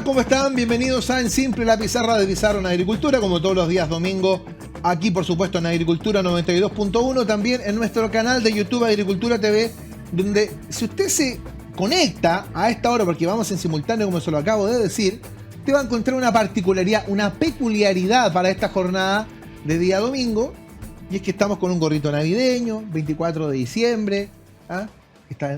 ¿Cómo están? Bienvenidos a En Simple, la pizarra de Pizarro en Agricultura, como todos los días domingo, aquí por supuesto en Agricultura 92.1, también en nuestro canal de YouTube Agricultura TV, donde si usted se conecta a esta hora, porque vamos en simultáneo como se lo acabo de decir, te va a encontrar una particularidad, una peculiaridad para esta jornada de día domingo, y es que estamos con un gorrito navideño, 24 de diciembre, ¿ah?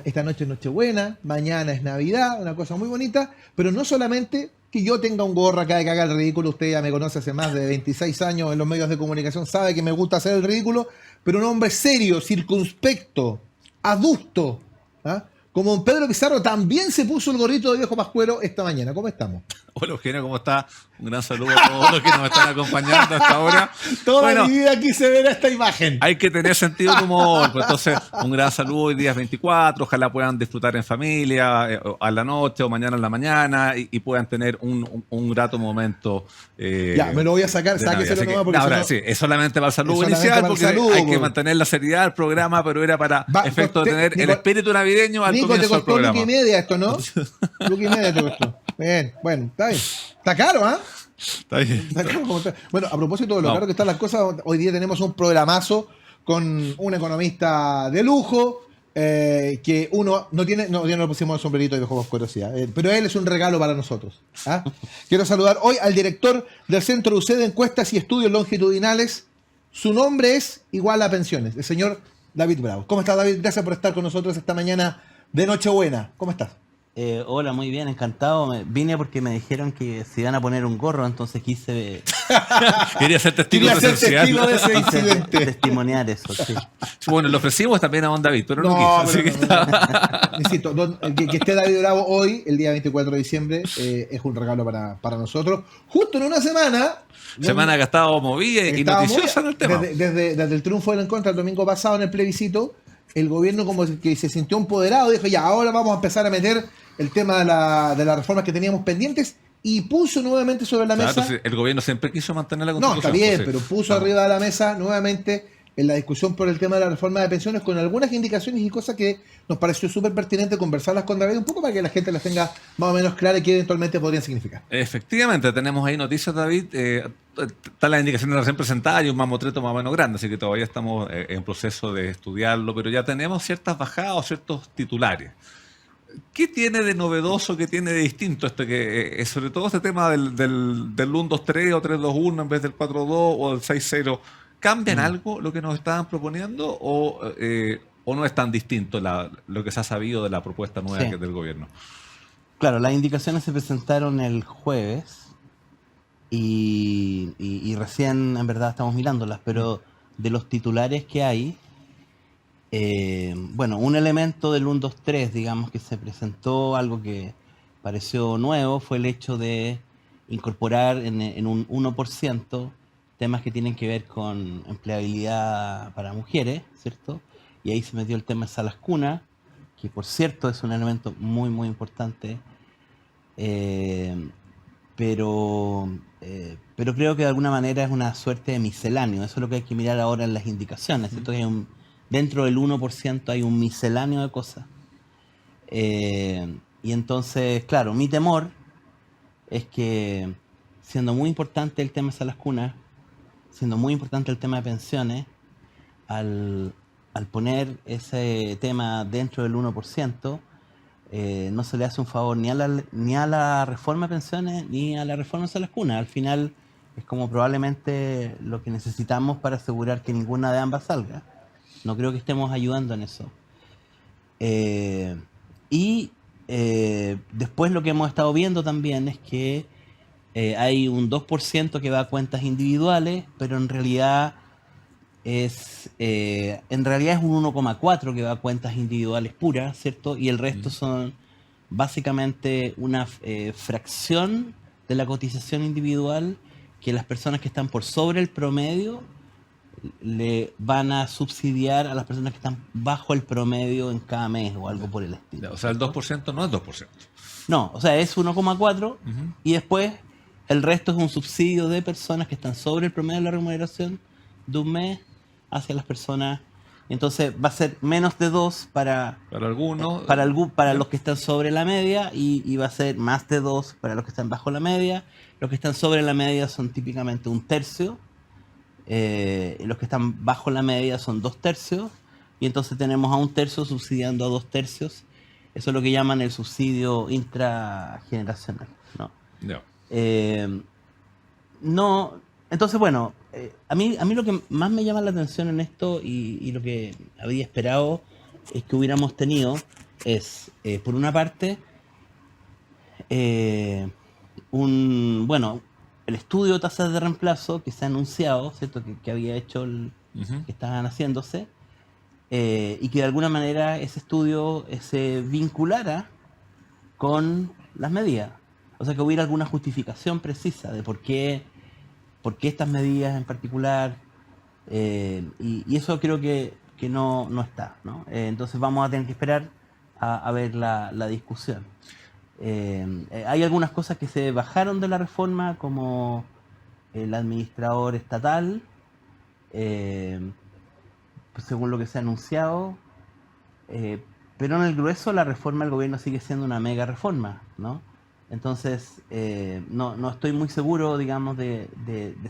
Esta noche es Nochebuena, mañana es Navidad, una cosa muy bonita, pero no solamente que yo tenga un gorro acá de que haga el ridículo, usted ya me conoce hace más de 26 años en los medios de comunicación, sabe que me gusta hacer el ridículo, pero un hombre serio, circunspecto, adusto, ¿ah? Como don Pedro Pizarro también se puso el gorrito de viejo pascuero esta mañana. ¿Cómo estamos? Hola Eugenio, ¿cómo está? Un gran saludo a todos los que nos están acompañando hasta ahora. Toda mi vida quise ver esta imagen. Hay que tener sentido del humor. Pues entonces, un gran saludo hoy día es 24. Ojalá puedan disfrutar en familia, a la noche o mañana en la mañana y puedan tener un grato momento. Ya, me lo voy a sacar, sáqueselo nomás porque ahora, sí, es solamente para el saludo inicial, porque hay que mantener la seriedad del programa, pero era para efecto de tener el espíritu naviño al comienzo del programa. Nico, te costó $1.50 esto, ¿no? $1.50 te costó. Bien, bueno, está bien. Está caro, ¿ah? Está bien. Está caro, bueno, a propósito de lo caro que están las cosas, hoy día tenemos un programazo con un economista de lujo, que uno ya no pusimos el sombrerito de viejo pascuerosidad, pero él es un regalo para nosotros. ¿Ah? Quiero saludar hoy al director del Centro UC de Encuestas y Estudios Longitudinales. Su nombre es igual a pensiones, el señor David Bravo. ¿Cómo estás, David? Gracias por estar con nosotros esta mañana de Nochebuena. ¿Cómo estás? Hola, muy bien, encantado. Vine porque me dijeron que se iban a poner un gorro, entonces quise... Quería ser testigo presencial. Testigo de ese incidente. Testimoniar eso, sí. Bueno, lo ofrecimos también a don David, pero no quiso. Así que está... Insisto, que esté David Bravo hoy, el día 24 de diciembre, es un regalo para nosotros. Justo en una semana... Semana que ha estado movida y noticiosa en el tema. Desde el triunfo del En Contra el domingo pasado en el plebiscito, el gobierno como que se sintió empoderado, dijo ya, ahora vamos a empezar a meter el tema de las reformas que teníamos pendientes y puso nuevamente sobre la mesa... Entonces, el gobierno siempre quiso mantener la Constitución. No, está bien, pero puso arriba de la mesa nuevamente en la discusión por el tema de la reforma de pensiones con algunas indicaciones y cosas que nos pareció súper pertinente conversarlas con David un poco para que la gente las tenga más o menos claras y que eventualmente podrían significar. Efectivamente, tenemos ahí noticias, David. Están las indicaciones recién presentadas y un mamotreto más o menos grande, así que todavía estamos en proceso de estudiarlo, pero ya tenemos ciertas bajadas o ciertos titulares. ¿Qué tiene de novedoso, qué tiene de distinto sobre todo este tema del 1-2-3 o 3-2-1 en vez del 4-2 o del 6-0? ¿Cambian algo lo que nos estaban proponiendo o no es tan distinto lo que se ha sabido de la propuesta nueva que es del gobierno? Claro, las indicaciones se presentaron el jueves y recién en verdad estamos mirándolas, pero de los titulares que hay, bueno, un elemento del 1-2-3, digamos, que se presentó, algo que pareció nuevo, fue el hecho de incorporar en un 1% temas que tienen que ver con empleabilidad para mujeres, ¿cierto? Y ahí se metió el tema de salas cuna, que por cierto es un elemento muy, muy importante, pero creo que de alguna manera es una suerte de misceláneo. Eso es lo que hay que mirar ahora en las indicaciones, ¿cierto? Dentro del 1% hay un misceláneo de cosas. Y entonces, claro, mi temor es que, siendo muy importante el tema de salas cunas, siendo muy importante el tema de pensiones, al poner ese tema dentro del 1%, no se le hace un favor ni a la reforma de pensiones ni a la reforma de salas cunas. Al final es como probablemente lo que necesitamos para asegurar que ninguna de ambas salga. No creo que estemos ayudando en eso. Después lo que hemos estado viendo también es que hay un 2% que va a cuentas individuales, pero en realidad es un 1,4% que va a cuentas individuales puras, ¿cierto? Y el resto son básicamente una fracción de la cotización individual que las personas que están por sobre el promedio le van a subsidiar a las personas que están bajo el promedio en cada mes o algo por el estilo. O sea, el 2% no es 2%. No, o sea, es 1,4% y después el resto es un subsidio de personas que están sobre el promedio de la remuneración de un mes hacia las personas Entonces va a ser menos de 2 Para algunos. para los que están sobre la media y va a ser más de 2 para los que están bajo la media. Los que están sobre la media son típicamente 1/3. Los que están bajo la media son 2/3. Y entonces tenemos a 1/3 subsidiando a 2/3. Eso es lo que llaman el subsidio intrageneracional, ¿no? Ya. No, entonces bueno, a mí lo que más me llama la atención en esto y lo que había esperado es que hubiéramos tenido es, por una parte, bueno, el estudio de tasas de reemplazo que se ha anunciado, ¿cierto? Que había hecho, Ujú. que estaban haciéndose, y que de alguna manera ese estudio se vinculara con las medidas. O sea, que hubiera alguna justificación precisa de por qué estas medidas en particular, y eso creo que no está, ¿no? Entonces vamos a tener que esperar a ver la discusión. Hay algunas cosas que se bajaron de la reforma, como el administrador estatal, pues según lo que se ha anunciado, pero en el grueso la reforma del gobierno sigue siendo una mega reforma, ¿no? Entonces, no estoy muy seguro, digamos, de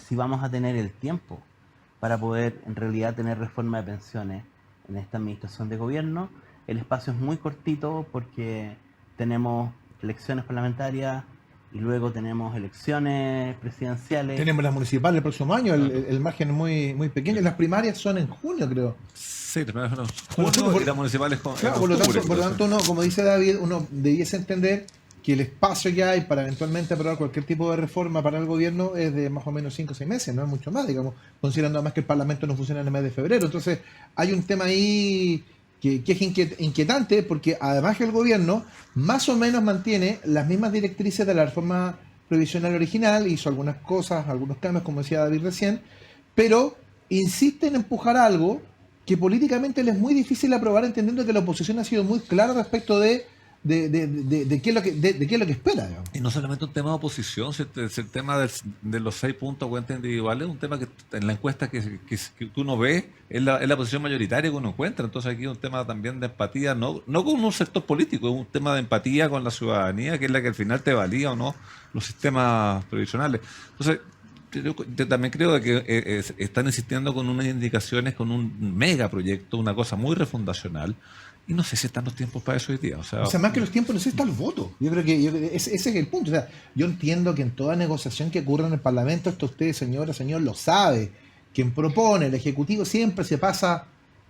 si vamos a tener el tiempo para poder en realidad tener reforma de pensiones en esta administración de gobierno. El espacio es muy cortito porque tenemos elecciones parlamentarias y luego tenemos elecciones presidenciales. Tenemos las municipales el próximo año, Claro. el margen es muy pequeño. Las primarias son en junio, creo. Sí, primero Bueno, junio y las municipales con Claro, en por lo octubre, tanto, uno, como dice David, uno debiese entender que el espacio que hay para eventualmente aprobar cualquier tipo de reforma para el gobierno es de más o menos 5 o 6 meses, no es mucho más, digamos, considerando además que el Parlamento no funciona en el mes de febrero. Entonces, hay un tema ahí que es inquietante, porque además que el gobierno más o menos mantiene las mismas directrices de la reforma previsional original, hizo algunas cosas, algunos cambios, como decía David recién, pero insiste en empujar algo que políticamente le es muy difícil aprobar, entendiendo que la oposición ha sido muy clara respecto de qué es lo que qué es lo que espera, digamos. Y no solamente un tema de oposición, si el tema de los 6 puntos cuenta individuales, es un tema que en la encuesta que uno ve es la posición mayoritaria que uno encuentra. Entonces aquí es un tema también de empatía, no con un sector político, es un tema de empatía con la ciudadanía, que es la que al final te valía o no los sistemas previsionales. Entonces, yo también creo de que están insistiendo con unas indicaciones, con un megaproyecto, una cosa muy refundacional. Y no sé si están los tiempos para eso hoy día. O sea, Más que los tiempos, necesita el voto. Yo creo que ese es el punto. O sea, yo entiendo que en toda negociación que ocurra en el Parlamento, esto usted, señora, señor, lo sabe. Quien propone, el Ejecutivo, siempre se pasa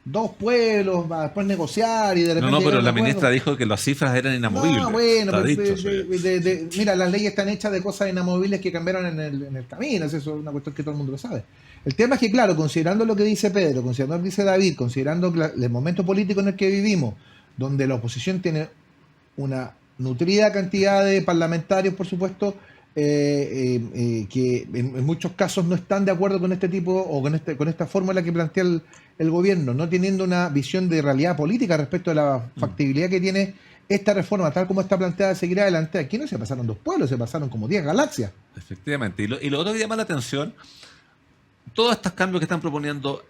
2 pueblos, va a después negociar y de repente. no, pero llegar a un la acuerdo. ministra dijo que las cifras eran inamovibles. No, bueno, Está pero dicho, sí. mira, las leyes están hechas de cosas inamovibles que cambiaron en el camino, eso es una cuestión que todo el mundo lo sabe. El tema es que, claro, considerando lo que dice Pedro, considerando lo que dice David, considerando el momento político en el que vivimos, donde la oposición tiene una nutrida cantidad de parlamentarios, por supuesto, que en muchos casos no están de acuerdo con este tipo o con esta fórmula que plantea el gobierno, no teniendo una visión de realidad política respecto a la factibilidad que tiene esta reforma, tal como está planteada, de seguir adelante. Aquí no se pasaron 2 pueblos, se pasaron como 10 galaxias. Efectivamente. Y lo otro que llama la atención, todos estos cambios que están proponiendo,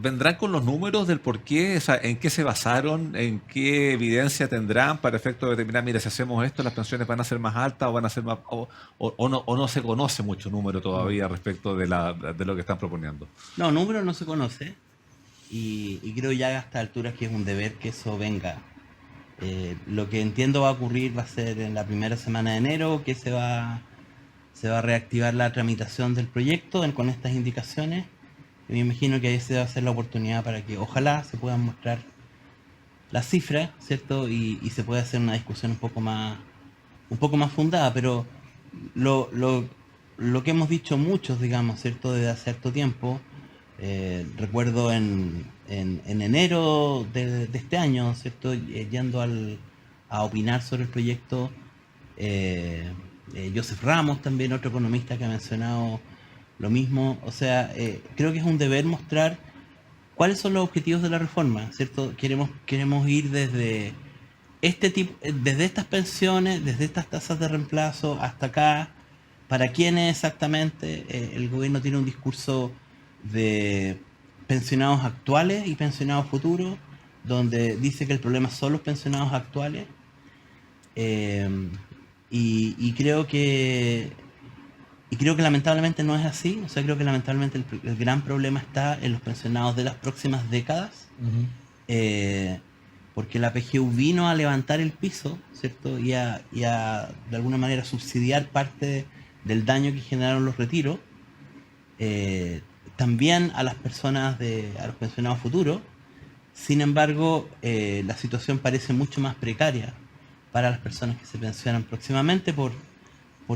¿vendrán con los números del por qué? O sea, ¿en qué se basaron? ¿En qué evidencia tendrán para efecto de determinar, mira, si hacemos esto, las pensiones van a ser más altas o van a ser más... o no se conoce mucho número todavía respecto de lo que están proponiendo? No, número no se conoce y creo ya a estas alturas que es un deber que eso venga. Lo que entiendo va a ocurrir va a ser en la primera semana de enero que se va a reactivar la tramitación del proyecto con estas indicaciones. Y me imagino que ahí se va a hacer la oportunidad para que ojalá se puedan mostrar las cifras, ¿cierto? Y se pueda hacer una discusión un poco más fundada, pero lo que hemos dicho muchos, digamos, ¿cierto? Desde hace cierto tiempo, recuerdo en enero de este año, ¿cierto? Yendo a opinar sobre el proyecto, Joseph Ramos, también otro economista que ha mencionado lo mismo. O sea, creo que es un deber mostrar cuáles son los objetivos de la reforma, ¿cierto? Queremos ir desde desde estas pensiones, desde estas tasas de reemplazo hasta acá. ¿Para quiénes exactamente? El gobierno tiene un discurso de pensionados actuales y pensionados futuros, donde dice que el problema son los pensionados actuales. Y creo que lamentablemente no es así. O sea, creo que lamentablemente el gran problema está en los pensionados de las próximas décadas. Porque la PGU vino a levantar el piso, ¿cierto? Y a de alguna manera subsidiar parte del daño que generaron los retiros. También a las personas a los pensionados futuros. Sin embargo, la situación parece mucho más precaria para las personas que se pensionan próximamente por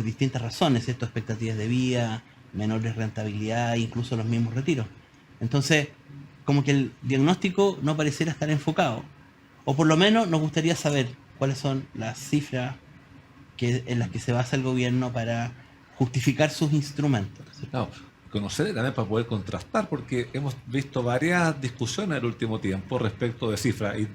distintas razones, ¿cierto? Expectativas de vida, menores rentabilidad, incluso los mismos retiros. Entonces, como que el diagnóstico no pareciera estar enfocado. O por lo menos nos gustaría saber cuáles son las cifras en las que se basa el gobierno para justificar sus instrumentos, ¿cierto? No, conocer también para poder contrastar, porque hemos visto varias discusiones en el último tiempo respecto de cifras, y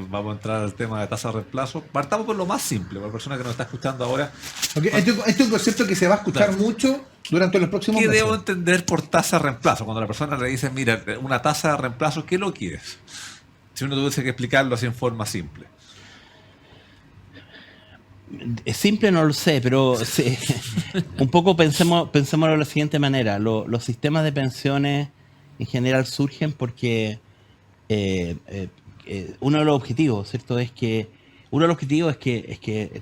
vamos a entrar al tema de tasa de reemplazo. Partamos por lo más simple, para la persona que nos está escuchando ahora. Okay, esto es un concepto que se va a escuchar mucho durante los próximos ¿Qué meses. debo entender por tasa de reemplazo? Cuando la persona le dice, mira, una tasa de reemplazo, ¿qué lo quieres? Si uno tuviese que explicarlo así en forma simple. Es simple, no lo sé, pero sí, un poco pensémoslo de la siguiente manera. Los sistemas de pensiones en general surgen porque uno de los objetivos, ¿cierto? es que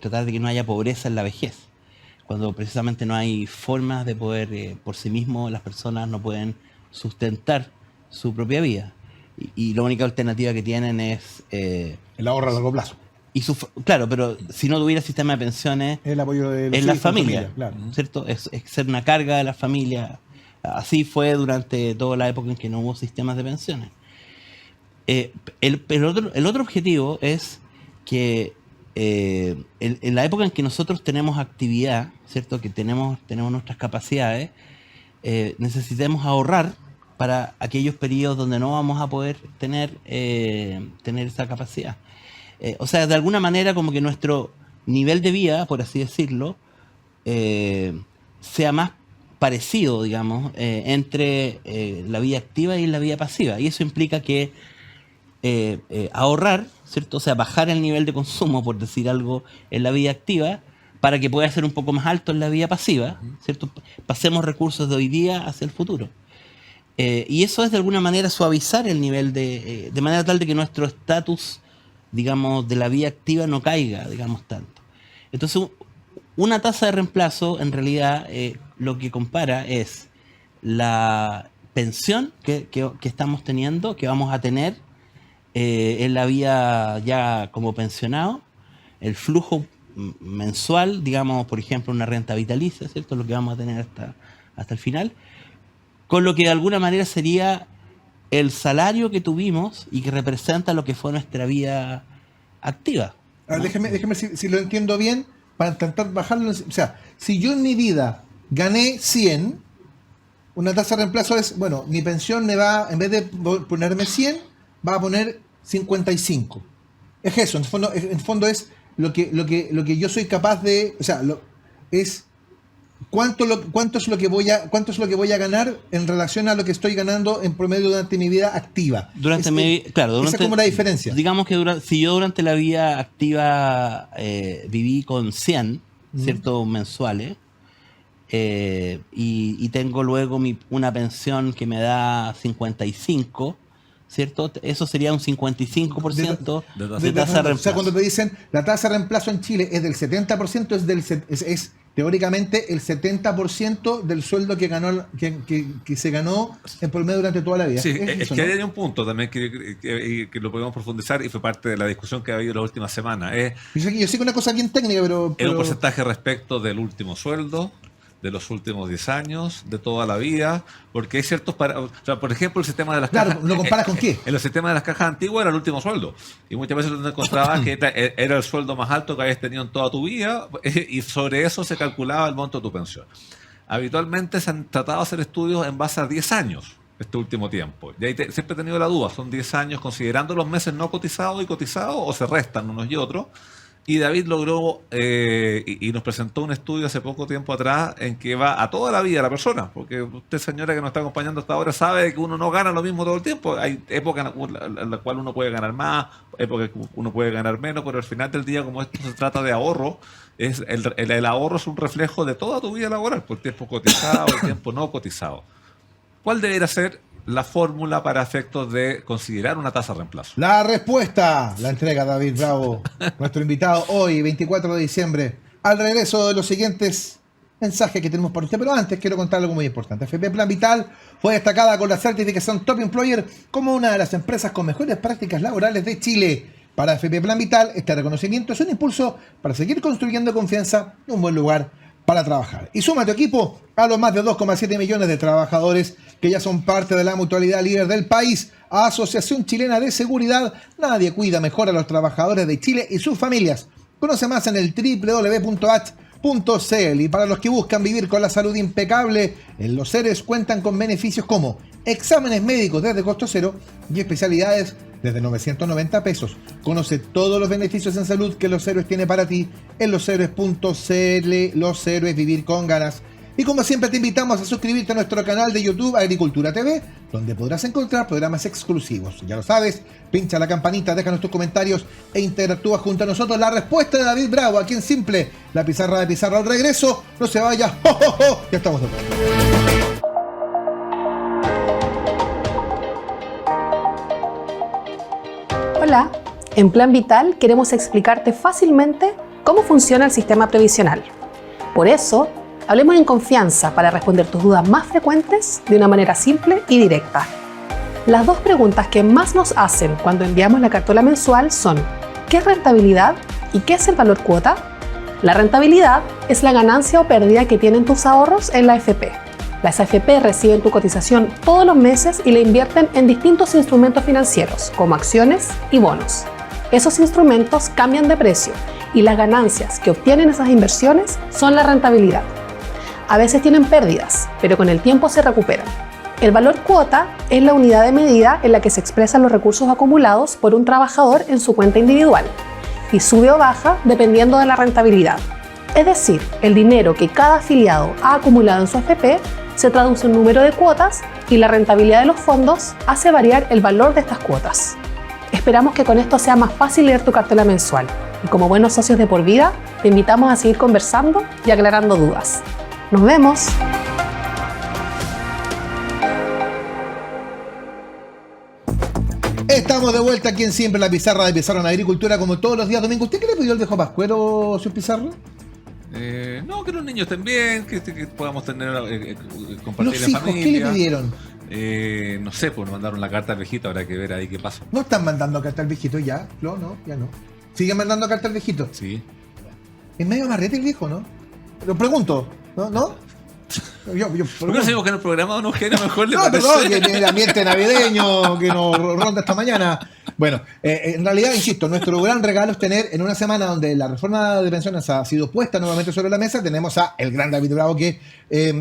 tratar de que no haya pobreza en la vejez. Cuando precisamente no hay formas de poder, por sí mismo, las personas no pueden sustentar su propia vida. Y la única alternativa que tienen es... el ahorro a largo plazo. Claro, pero si no tuviera sistema de pensiones, El apoyo de los es la hijos, familia, claro. ¿cierto? Es ser una carga de la familia. Así fue durante toda la época en que no hubo sistemas de pensiones. El otro objetivo es que en la época en que nosotros tenemos actividad, ¿cierto? Que tenemos nuestras capacidades, necesitemos ahorrar para aquellos periodos donde no vamos a poder tener esa capacidad. O sea, de alguna manera como que nuestro nivel de vida, por así decirlo, sea más parecido, digamos, entre la vida activa y la vida pasiva. Y eso implica que ahorrar, ¿cierto? O sea, bajar el nivel de consumo, por decir algo, en la vida activa, para que pueda ser un poco más alto en la vida pasiva, ¿cierto? Pasemos recursos de hoy día hacia el futuro. Y eso es de alguna manera suavizar el nivel de manera tal de que nuestro estatus, digamos, de la vida activa no caiga, digamos, tanto. Entonces, una tasa de reemplazo, en realidad, lo que compara es la pensión que estamos teniendo, que vamos a tener en la vida ya como pensionado, el flujo mensual, digamos, por ejemplo, una renta vitalicia, ¿cierto? Lo que vamos a tener hasta el final, con lo que de alguna manera sería el salario que tuvimos y que representa lo que fue nuestra vida activa, ¿no? Déjeme si lo entiendo bien, para intentar bajarlo. O sea, si yo en mi vida gané 100, una tasa de reemplazo es, bueno, mi pensión me va, en vez de ponerme 100, va a poner 55. Es eso, en el fondo es lo que yo soy capaz de, o sea, es cuánto es lo que voy a ganar en relación a lo que estoy ganando en promedio durante mi vida activa. Esa es como la diferencia. Digamos que si yo durante la vida activa viví con 100, ¿cierto? Mensuales, y tengo luego una pensión que me da 55, ¿cierto? Eso sería un 55% de tasa de reemplazo. O sea, cuando te dicen la tasa de reemplazo en Chile es del 70%, es teóricamente el 70% del sueldo que se ganó en promedio durante toda la vida. Sí, es que hay un punto también que lo podemos profundizar, y fue parte de la discusión que ha habido la última semana. Yo sé que una cosa bien técnica, pero... Es un porcentaje respecto del último sueldo, de los últimos 10 años, de toda la vida, porque hay ciertos... O sea, por ejemplo, el sistema de las cajas... Claro, ¿lo comparas con qué? En los sistemas de las cajas antiguas era el último sueldo. Y muchas veces uno encontraba que era el sueldo más alto que habías tenido en toda tu vida, y sobre eso se calculaba el monto de tu pensión. Habitualmente se han tratado de hacer estudios en base a 10 años, este último tiempo. Y ahí siempre he tenido la duda, ¿son 10 años considerando los meses no cotizados y cotizados, o se restan unos y otros? Y David logró y nos presentó un estudio hace poco tiempo atrás en que va a toda la vida la persona, porque usted, señora que nos está acompañando hasta ahora, sabe que uno no gana lo mismo todo el tiempo. Hay épocas en la cual uno puede ganar más, épocas que uno puede ganar menos, pero al final del día, como esto se trata de ahorro, el ahorro es un reflejo de toda tu vida laboral, por tiempo cotizado, el tiempo no cotizado. ¿Cuál debería ser la fórmula para efectos de considerar una tasa de reemplazo? La respuesta la entrega David Bravo, nuestro invitado hoy, 24 de diciembre, al regreso de los siguientes mensajes que tenemos para usted. Pero antes quiero contarle algo muy importante. FP Plan Vital fue destacada con la certificación Top Employer como una de las empresas con mejores prácticas laborales de Chile. Para FP Plan Vital, este reconocimiento es un impulso para seguir construyendo confianza y un buen lugar para trabajar. Y suma tu equipo a los más de 2,7 millones de trabajadores que ya son parte de la mutualidad líder del país, Asociación Chilena de Seguridad. Nadie cuida mejor a los trabajadores de Chile y sus familias. Conoce más en el www.h.cl. Y para los que buscan vivir con la salud impecable, en Los Héroes cuentan con beneficios como exámenes médicos desde costo cero y especialidades desde 990 pesos. Conoce todos los beneficios en salud que Los Héroes tiene para ti en loshéroes.cl. Los Héroes, vivir con ganas. Y como siempre te invitamos a suscribirte a nuestro canal de YouTube Agricultura TV, donde podrás encontrar programas exclusivos. Ya lo sabes, pincha la campanita, déjanos tus comentarios e interactúa junto a nosotros. La respuesta de David Bravo, aquí en Simple, la pizarra de Pizarro al regreso. No se vaya, ¡jo, jo, jo! Ya estamos de vuelta. Hola, en Plan Vital queremos explicarte fácilmente cómo funciona el sistema previsional. Por eso, hablemos en confianza para responder tus dudas más frecuentes de una manera simple y directa. Las dos preguntas que más nos hacen cuando enviamos la cartola mensual son: ¿qué es rentabilidad y qué es el valor cuota? La rentabilidad es la ganancia o pérdida que tienen tus ahorros en la AFP. Las AFP reciben tu cotización todos los meses y la invierten en distintos instrumentos financieros, como acciones y bonos. Esos instrumentos cambian de precio y las ganancias que obtienen esas inversiones son la rentabilidad. A veces tienen pérdidas, pero con el tiempo se recuperan. El valor cuota es la unidad de medida en la que se expresan los recursos acumulados por un trabajador en su cuenta individual y sube o baja dependiendo de la rentabilidad. Es decir, el dinero que cada afiliado ha acumulado en su AFP se traduce en número de cuotas y la rentabilidad de los fondos hace variar el valor de estas cuotas. Esperamos que con esto sea más fácil leer tu cartela mensual y como buenos socios de por vida te invitamos a seguir conversando y aclarando dudas. ¡Nos vemos! Estamos de vuelta aquí en Siempre, la pizarra de Pizarro en Agricultura, como todos los días domingos. ¿Usted qué le pidió el viejo pascuero, señor Pizarro? No, que los niños estén bien, que podamos tener compartir Los en hijos, familia. ¿qué le pidieron? No sé, pues nos mandaron la carta al viejito, habrá que ver ahí qué pasa. ¿No están mandando carta al viejito ya? No, ya no. ¿Siguen mandando carta al viejito? Sí. Es medio amarrete el viejo, ¿no? Lo pregunto, ¿no? ¿No? ¿Por qué no seguimos con el programa de Eugenio? Mejor le No, parece. perdón, que el ambiente navideño que nos ronda esta mañana. Bueno, en realidad, insisto, nuestro gran regalo es tener en una semana donde la reforma de pensiones ha sido puesta nuevamente sobre la mesa, tenemos a el gran David Bravo que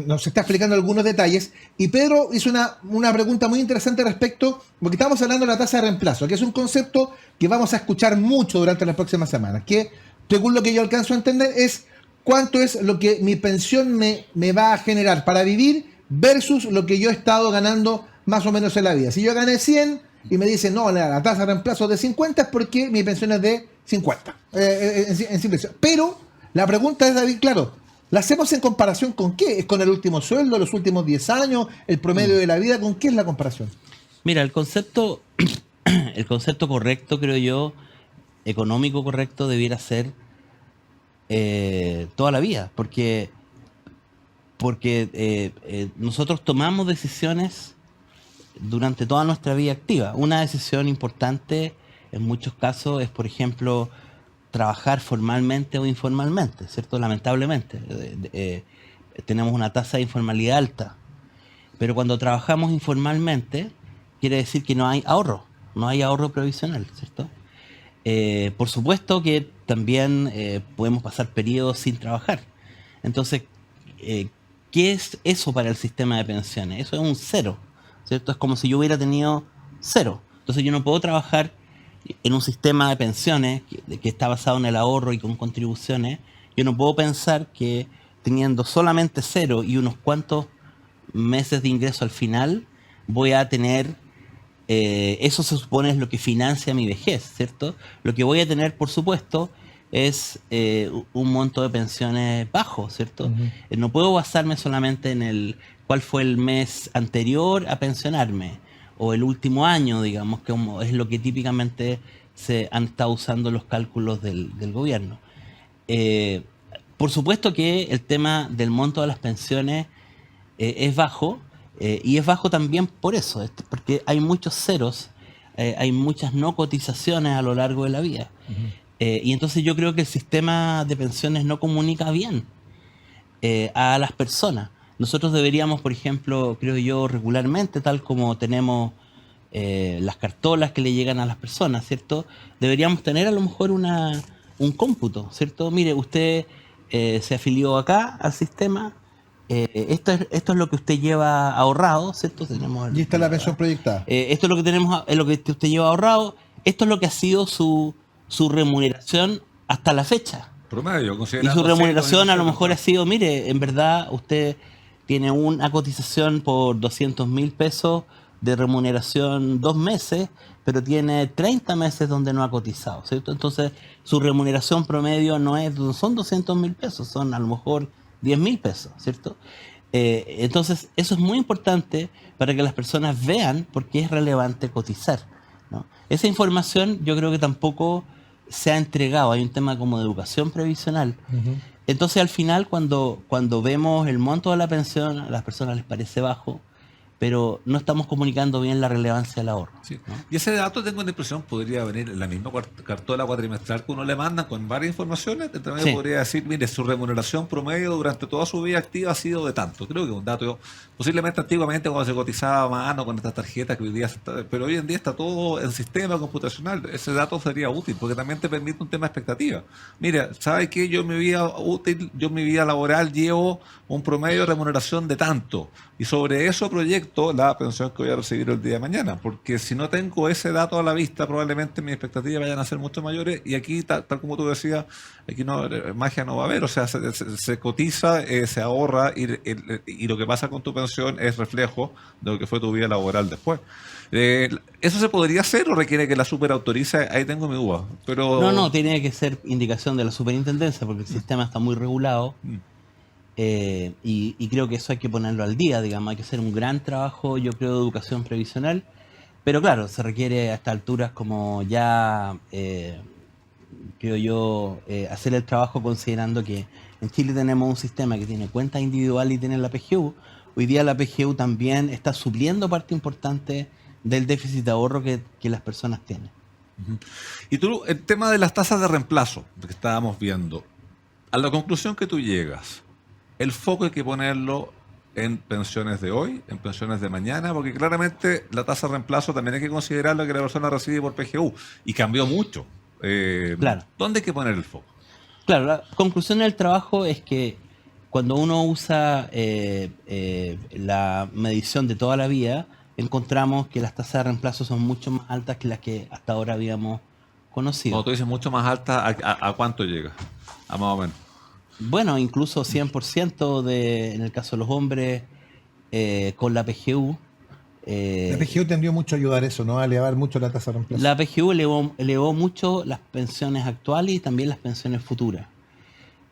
nos está explicando algunos detalles. Y Pedro hizo una pregunta muy interesante respecto, porque estamos hablando de la tasa de reemplazo, que es un concepto que vamos a escuchar mucho durante las próximas semanas, que según lo que yo alcanzo a entender es cuánto es lo que mi pensión me va a generar para vivir versus lo que yo he estado ganando más o menos en la vida. Si yo gané 100 y me dicen, no, la tasa de reemplazo de 50 es porque mi pensión es de 50. En simple. Pero la pregunta es, David, claro, ¿la hacemos en comparación con qué? ¿Es con el último sueldo, los últimos 10 años, el promedio de la vida? ¿Con qué es la comparación? Mira, el concepto correcto, creo yo, económico correcto, debiera ser toda la vida, porque nosotros tomamos decisiones durante toda nuestra vida activa. Una decisión importante en muchos casos es, por ejemplo, trabajar formalmente o informalmente, ¿cierto? Lamentablemente. Tenemos una tasa de informalidad alta, pero cuando trabajamos informalmente quiere decir que no hay ahorro previsional, ¿cierto? Por supuesto que también podemos pasar periodos sin trabajar. Entonces, ¿qué es eso para el sistema de pensiones? Eso es un cero, ¿cierto? Es como si yo hubiera tenido cero. Entonces yo no puedo trabajar en un sistema de pensiones que está basado en el ahorro y con contribuciones, yo no puedo pensar que teniendo solamente 0 y unos cuantos meses de ingreso al final, voy a tener, eso se supone es lo que financia mi vejez, ¿cierto? Lo que voy a tener, por supuesto, es un monto de pensiones bajo, ¿cierto? No puedo basarme solamente en cuál fue el mes anterior a pensionarme, o el último año, digamos, que es lo que típicamente se han estado usando los cálculos del gobierno. Por supuesto que el tema del monto de las pensiones es bajo, y es bajo también por eso, porque hay muchos ceros, hay muchas no cotizaciones a lo largo de la vida. Y entonces yo creo que el sistema de pensiones no comunica bien a las personas. Nosotros deberíamos, por ejemplo, creo yo, regularmente, tal como tenemos las cartolas que le llegan a las personas, ¿cierto? Deberíamos tener a lo mejor un cómputo, ¿cierto? Mire, usted se afilió acá al sistema, esto es lo que usted lleva ahorrado, ¿cierto? Tenemos Y esta es la pensión proyectada. esto es lo que tenemos, es lo que usted lleva ahorrado, esto es lo que ha sido su remuneración hasta la fecha. Promedio, Y considerando su remuneración a lo 100, mejor ha sido, mire, en verdad usted tiene una cotización por 200.000 pesos de remuneración 2 meses, pero tiene 30 meses donde no ha cotizado, ¿cierto? Entonces su remuneración promedio no son 200.000 pesos, son a lo mejor 10.000 pesos, ¿cierto? Entonces eso es muy importante para que las personas vean por qué es relevante cotizar, ¿no? Esa información yo creo que tampoco se ha entregado, hay un tema como de educación previsional. Entonces al final cuando vemos el monto de la pensión, a las personas les parece bajo, pero no estamos comunicando bien la relevancia del ahorro. Sí. ¿No? Y ese dato, tengo la impresión, podría venir en la misma cartola cuatrimestral que uno le manda con varias informaciones. También Sí. podría decir, mire, su remuneración promedio durante toda su vida activa ha sido de tanto. Creo que es un dato, posiblemente antiguamente cuando se cotizaba a mano con estas tarjetas que hoy día pero hoy en día está todo en sistema computacional. Ese dato sería útil porque también te permite un tema de expectativa. Mira, ¿sabes qué? Yo en mi vida útil, yo en mi vida laboral llevo un promedio de remuneración de tanto. Y sobre eso proyecto la pensión que voy a recibir el día de mañana. Porque si no tengo ese dato a la vista, probablemente mis expectativas vayan a ser mucho mayores. Y aquí, tal como tú decías, aquí no, magia no va a haber. O sea, se cotiza, se ahorra y lo que pasa con tu pensión es reflejo de lo que fue tu vida laboral después. ¿Eso se podría hacer o requiere que la superautorice? Ahí tengo mi duda. Pero... No, tiene que ser indicación de la superintendencia porque el sistema está muy regulado. Y creo que eso hay que ponerlo al día, digamos, hay que hacer un gran trabajo, yo creo, de educación previsional, pero claro, se requiere a estas alturas como ya, creo yo, hacer el trabajo considerando que en Chile tenemos un sistema que tiene cuenta individual y tiene la PGU. Hoy día la PGU también está supliendo parte importante del déficit de ahorro que las personas tienen. Y tú, el tema de las tasas de reemplazo que estábamos viendo, a la conclusión que tú llegas, el foco hay que ponerlo en pensiones de hoy, en pensiones de mañana, porque claramente la tasa de reemplazo también hay que considerar lo que la persona recibe por PGU, y cambió mucho. Claro. ¿Dónde hay que poner el foco? Claro, la conclusión del trabajo es que cuando uno usa la medición de toda la vida, encontramos que las tasas de reemplazo son mucho más altas que las que hasta ahora habíamos conocido. Cuando tú dices mucho más alta, ¿a cuánto llega? A más o menos. Bueno, incluso 100% en el caso de los hombres con la PGU. La PGU tendió mucho a ayudar eso, ¿no? A elevar mucho la tasa de reemplazo. La PGU elevó mucho las pensiones actuales y también las pensiones futuras.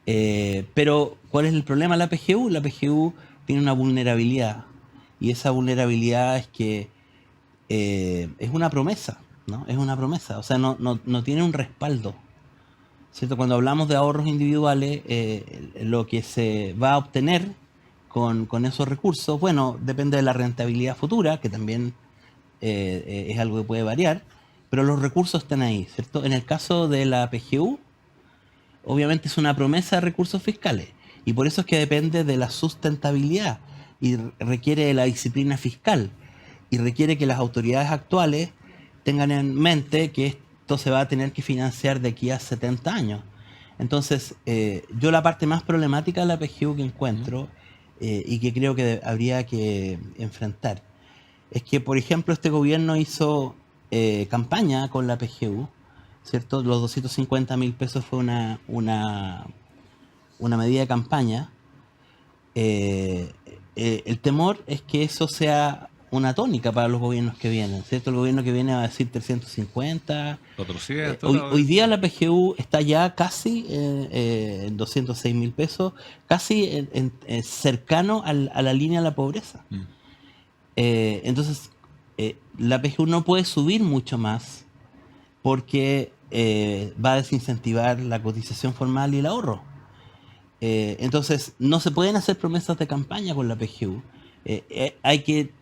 Pero, ¿cuál es el problema de la PGU? La PGU tiene una vulnerabilidad. Y esa vulnerabilidad es que es una promesa, ¿no? Es una promesa. O sea, no tiene un respaldo, ¿cierto? Cuando hablamos de ahorros individuales, lo que se va a obtener con esos recursos, bueno, depende de la rentabilidad futura, que también es algo que puede variar, pero los recursos están ahí, ¿cierto? En el caso de la PGU, obviamente es una promesa de recursos fiscales, y por eso es que depende de la sustentabilidad, y requiere de la disciplina fiscal, y requiere que las autoridades actuales tengan en mente que esto se va a tener que financiar de aquí a 70 años. Entonces, yo la parte más problemática de la PGU que encuentro y que creo que habría que enfrentar es que, por ejemplo, este gobierno hizo campaña con la PGU, ¿cierto? Los 250.000 pesos fue una medida de campaña. El temor es que eso sea una tónica para los gobiernos que vienen, ¿cierto? El gobierno que viene va a decir 350. Otros 100. Hoy día la PGU está ya casi en 206.000 pesos, casi cercano a la línea de la pobreza. Entonces, la PGU no puede subir mucho más porque va a desincentivar la cotización formal y el ahorro. Entonces, no se pueden hacer promesas de campaña con la PGU.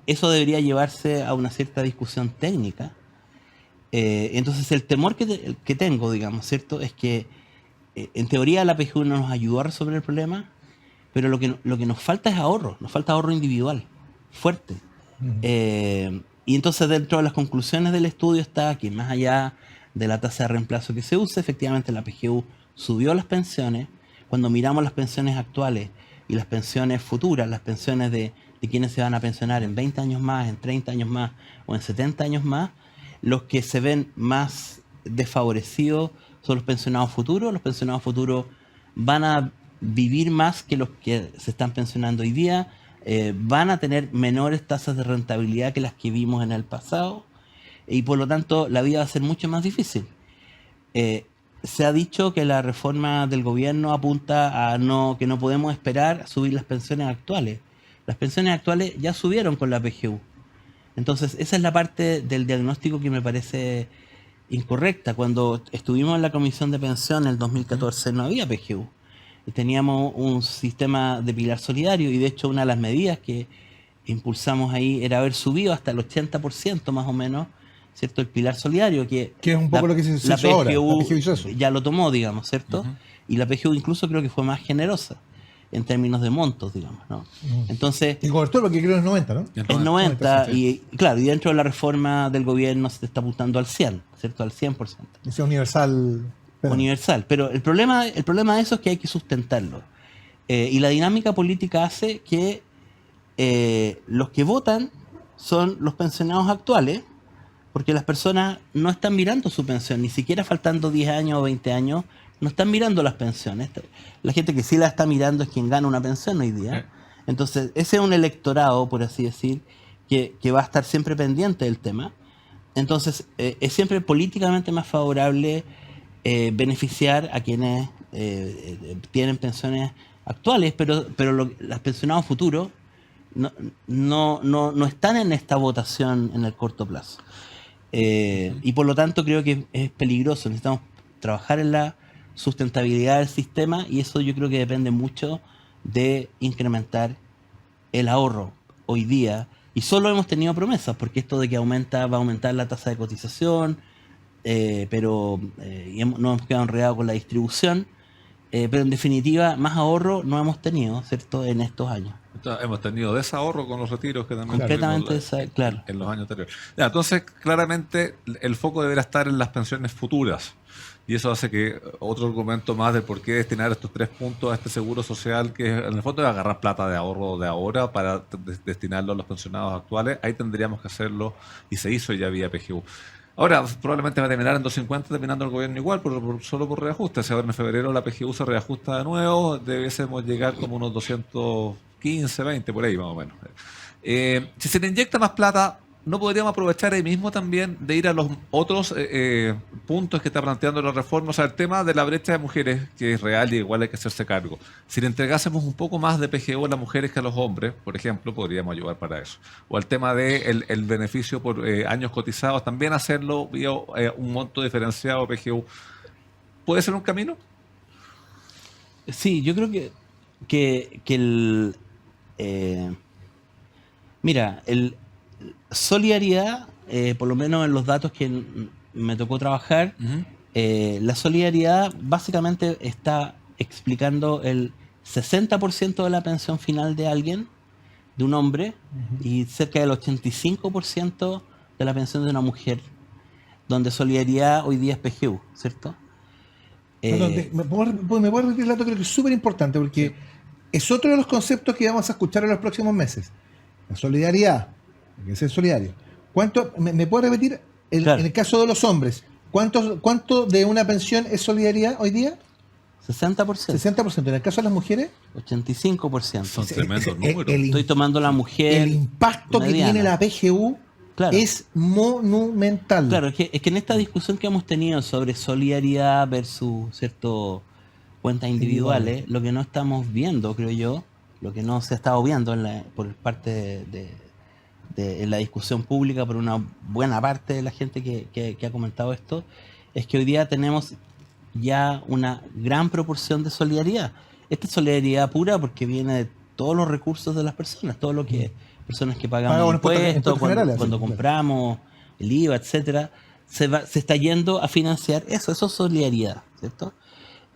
Eso debería llevarse a una cierta discusión técnica. Entonces, el temor que tengo, digamos, ¿cierto? Es que en teoría la PGU no nos ayudó a resolver el problema, pero lo que nos falta es ahorro, nos falta ahorro individual, fuerte. Y entonces dentro de las conclusiones del estudio está que más allá de la tasa de reemplazo que se use, efectivamente la PGU subió las pensiones. Cuando miramos las pensiones actuales y las pensiones futuras, las pensiones de quienes se van a pensionar en 20 años más, en 30 años más o en 70 años más, los que se ven más desfavorecidos son los pensionados futuros. Los pensionados futuros van a vivir más que los que se están pensionando hoy día, van a tener menores tasas de rentabilidad que las que vimos en el pasado y por lo tanto la vida va a ser mucho más difícil. Se ha dicho que la reforma del gobierno apunta a que no podemos esperar a subir las pensiones actuales. Las pensiones actuales ya subieron con la PGU. Entonces, esa es la parte del diagnóstico que me parece incorrecta. Cuando estuvimos en la Comisión de Pensión en el 2014 no había PGU. Teníamos un sistema de pilar solidario y de hecho una de las medidas que impulsamos ahí era haber subido hasta el 80% más o menos, ¿cierto? El pilar solidario, que es un poco lo que se hizo ahora. La PGU hizo eso. Ya lo tomó, digamos, ¿cierto? Y la PGU incluso creo que fue más generosa en términos de montos, digamos, ¿no? Entonces, y cobertura, porque creo que es 90, ¿no? Es 90, y claro, y dentro de la reforma del gobierno se está apuntando al 100, ¿cierto? Al 100%. Es universal. Universal. Pero el problema de eso es que hay que sustentarlo. Y la dinámica política hace que los que votan son los pensionados actuales, porque las personas no están mirando su pensión, ni siquiera faltando 10 años o 20 años, no están mirando las pensiones. La gente que sí la está mirando es quien gana una pensión hoy día. Entonces, ese es un electorado, por así decir, que va a estar siempre pendiente del tema. Entonces, es siempre políticamente más favorable beneficiar a quienes tienen pensiones actuales, pero los pensionados futuros no están en esta votación en el corto plazo. Y por lo tanto creo que es peligroso. Necesitamos trabajar en la sustentabilidad del sistema y eso yo creo que depende mucho de incrementar el ahorro hoy día. Y solo hemos tenido promesas, porque esto de que va a aumentar la tasa de cotización, pero nos hemos quedado enredados con la distribución, pero en definitiva más ahorro no hemos tenido, ¿cierto?, en estos años. Hemos tenido desahorro con los retiros que también completamente claro, en los años anteriores. Entonces, claramente el foco deberá estar en las pensiones futuras. Y eso hace que otro argumento más de por qué destinar estos 3 puntos a este seguro social, que en el fondo es agarrar plata de ahorro de ahora para destinarlo a los pensionados actuales. Ahí tendríamos que hacerlo y se hizo ya vía PGU. Ahora, probablemente va a terminar en 250, terminando el gobierno igual, solo por reajuste. Si ahora en febrero la PGU se reajusta de nuevo, debiésemos llegar como unos 215, 20, por ahí más o menos. Si se le inyecta más plata, ¿no podríamos aprovechar ahí mismo también de ir a los otros puntos que está planteando la reforma? O sea, el tema de la brecha de mujeres, que es real y igual hay que hacerse cargo. Si le entregásemos un poco más de PGU a las mujeres que a los hombres, por ejemplo, podríamos ayudar para eso. O el tema de el beneficio por años cotizados, también hacerlo vía un monto diferenciado PGU. ¿Puede ser un camino? Sí, yo creo que el... mira, solidaridad, por lo menos en los datos que me tocó trabajar, la solidaridad básicamente está explicando el 60% de la pensión final de alguien, de un hombre, y cerca del 85% de la pensión de una mujer, donde solidaridad hoy día es PGU, ¿cierto? ¿Me puedo repetir el dato? Creo que es súper importante, porque es otro de los conceptos que vamos a escuchar en los próximos meses. La solidaridad. Hay que ser solidario. ¿Me puede repetir Claro. En el caso de los hombres, ¿cuánto de una pensión es solidaridad hoy día? 60%. 60%. En el caso de las mujeres, 85%. Son tremendos el- números. Estoy tomando la mujer. el impacto que mediana. tiene la PGU Claro. es monumental. Claro, es que en esta discusión que hemos tenido sobre solidaridad versus cierto cuentas individuales, lo que no estamos viendo, creo yo, lo que no se ha estado viendo por parte en la discusión pública por una buena parte de la gente que ha comentado esto, es que hoy día tenemos ya una gran proporción de solidaridad. Esta es solidaridad pura porque viene de todos los recursos de las personas, todo lo que personas que pagamos Pagamos impuestos, impuestos generales, cuando sí, claro. compramos, el IVA, etcétera, se está yendo a financiar eso es solidaridad, ¿cierto?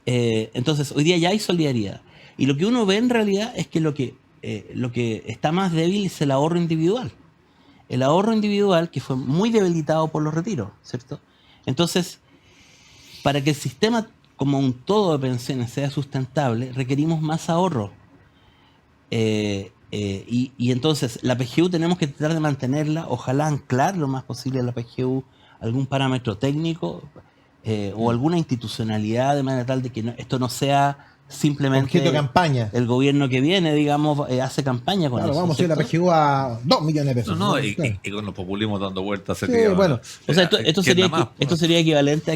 Entonces, hoy día ya hay solidaridad. Y lo que uno ve en realidad es que lo que está más débil es el ahorro individual. El ahorro individual que fue muy debilitado por los retiros, ¿cierto? Entonces, para que el sistema como un todo de pensiones sea sustentable, requerimos más ahorro. Y entonces la PGU tenemos que tratar de mantenerla, ojalá anclar lo más posible a la PGU algún parámetro técnico o alguna institucionalidad de manera tal de que esto no sea simplemente Objeto de campaña. el gobierno que viene, digamos, hace campaña con Claro, eso. vamos a ir a la ¿cierto? PGU a 2 millones de pesos. No, Claro. y con los populismos dando vueltas. Sí, bueno. O sea, esto sería equivalente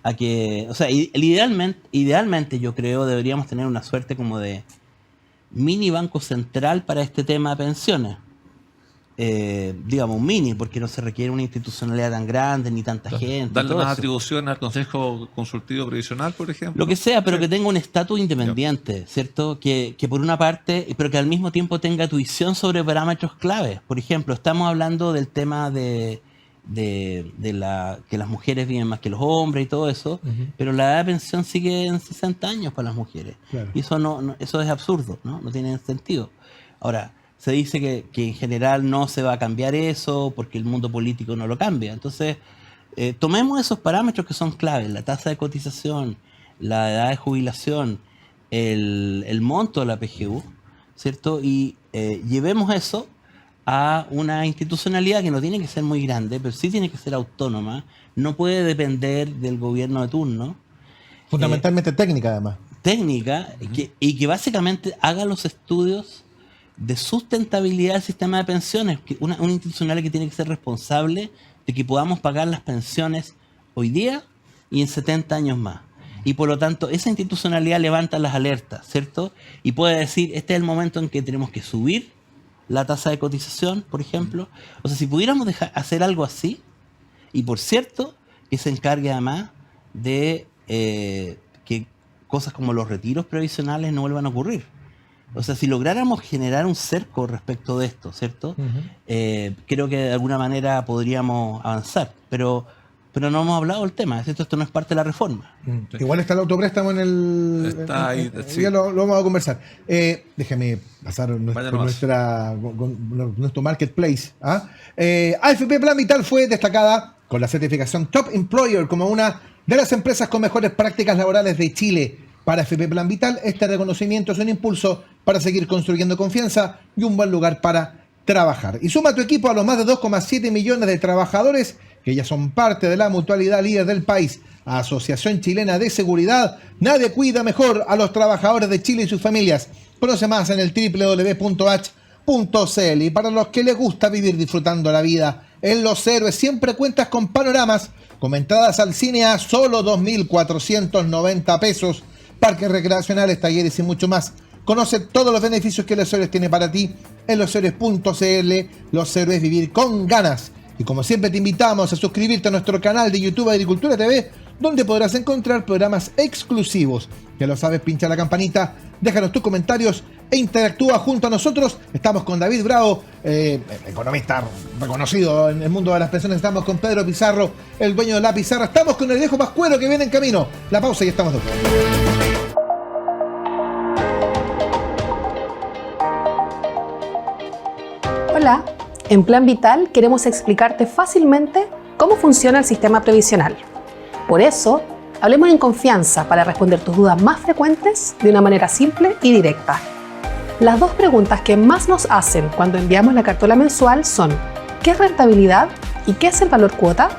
a que, o sea, idealmente yo creo deberíamos tener una suerte como de mini banco central para este tema de pensiones. Digamos, un mini, porque no se requiere una institucionalidad tan grande ni tanta gente. Darle todo más eso. atribución al Consejo Consultivo Previsional, por ejemplo. Lo que sea, pero que tenga un estatus independiente, ¿cierto? Que por una parte, pero que al mismo tiempo tenga tuición sobre parámetros claves. Por ejemplo, estamos hablando del tema de que las mujeres viven más que los hombres y todo eso, pero la edad de pensión sigue en 60 años para las mujeres. Claro. Y eso es absurdo, ¿no? No tiene sentido. Ahora, se dice que en general no se va a cambiar eso porque el mundo político no lo cambia. Entonces, tomemos esos parámetros que son claves, la tasa de cotización, la edad de jubilación, el monto de la PGU, ¿cierto? Y llevemos eso a una institucionalidad que no tiene que ser muy grande, pero sí tiene que ser autónoma, no puede depender del gobierno de turno, Fundamentalmente técnica, además. técnica, y que básicamente haga los estudios de sustentabilidad del sistema de pensiones, una institucionalidad que tiene que ser responsable de que podamos pagar las pensiones hoy día y en 70 años más. Y por lo tanto, esa institucionalidad levanta las alertas, ¿cierto? Y puede decir, este es el momento en que tenemos que subir la tasa de cotización, por ejemplo. O sea, si pudiéramos hacer algo así, y por cierto, que se encargue además de que cosas como los retiros previsionales no vuelvan a ocurrir. O sea, si lográramos generar un cerco respecto de esto, ¿cierto? Creo que de alguna manera podríamos avanzar, pero no hemos hablado del tema, ¿cierto? Esto no es parte de la reforma. Sí. Igual está el autopréstamo en el... Está ahí, sí. Ya lo vamos a conversar. Déjame pasar Vaya nomás. nuestro marketplace. ¿Ah? AFP Plan Vital fue destacada con la certificación Top Employer como una de las empresas con mejores prácticas laborales de Chile. Para AFP Plan Vital, este reconocimiento es un impulso para seguir construyendo confianza y un buen lugar para trabajar. Y suma a tu equipo a los más de 2,7 millones de trabajadores que ya son parte de la mutualidad líder del país, Asociación Chilena de Seguridad. Nadie cuida mejor a los trabajadores de Chile y sus familias. Conoce más en el www.h.cl. Y para los que les gusta vivir disfrutando la vida en Los Héroes, siempre cuentas con panoramas, con entradas al cine a solo 2.490 pesos, parques recreacionales, talleres y mucho más. Conoce todos los beneficios que Los Héroes tiene para ti en loshéroes.cl. Los Héroes, vivir con ganas. Y como siempre te invitamos a suscribirte a nuestro canal de YouTube Agricultura TV, donde podrás encontrar programas exclusivos. Ya lo sabes, pincha la campanita, déjanos tus comentarios e interactúa junto a nosotros. Estamos con David Bravo, economista reconocido en el mundo de las pensiones. Estamos con Pedro Pizarro, el dueño de La Pizarra. Estamos con el viejo Pascuero que viene en camino. La pausa y estamos de vuelta. Hola, en Plan Vital queremos explicarte fácilmente cómo funciona el sistema previsional. Por eso, hablemos en confianza para responder tus dudas más frecuentes de una manera simple y directa. Las dos preguntas que más nos hacen cuando enviamos la cartola mensual son: ¿qué es rentabilidad? ¿Y qué es el valor cuota?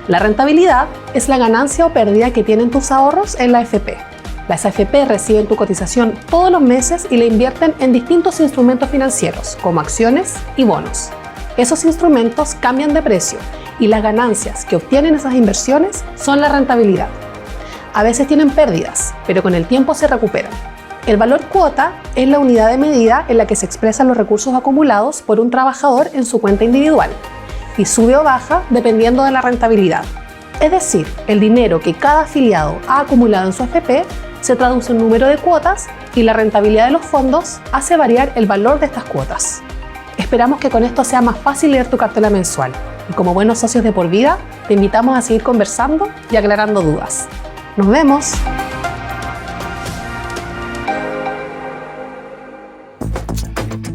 La rentabilidad es la ganancia o pérdida que tienen tus ahorros en la AFP. Las AFP reciben tu cotización todos los meses y la invierten en distintos instrumentos financieros, como acciones y bonos. Esos instrumentos cambian de precio y las ganancias que obtienen esas inversiones son la rentabilidad. A veces tienen pérdidas, pero con el tiempo se recuperan. El valor cuota es la unidad de medida en la que se expresan los recursos acumulados por un trabajador en su cuenta individual y sube o baja dependiendo de la rentabilidad. Es decir, el dinero que cada afiliado ha acumulado en su AFP se traduce en número de cuotas y la rentabilidad de los fondos hace variar el valor de estas cuotas. Esperamos que con esto sea más fácil leer tu cartela mensual y como buenos socios de por vida te invitamos a seguir conversando y aclarando dudas. ¡Nos vemos!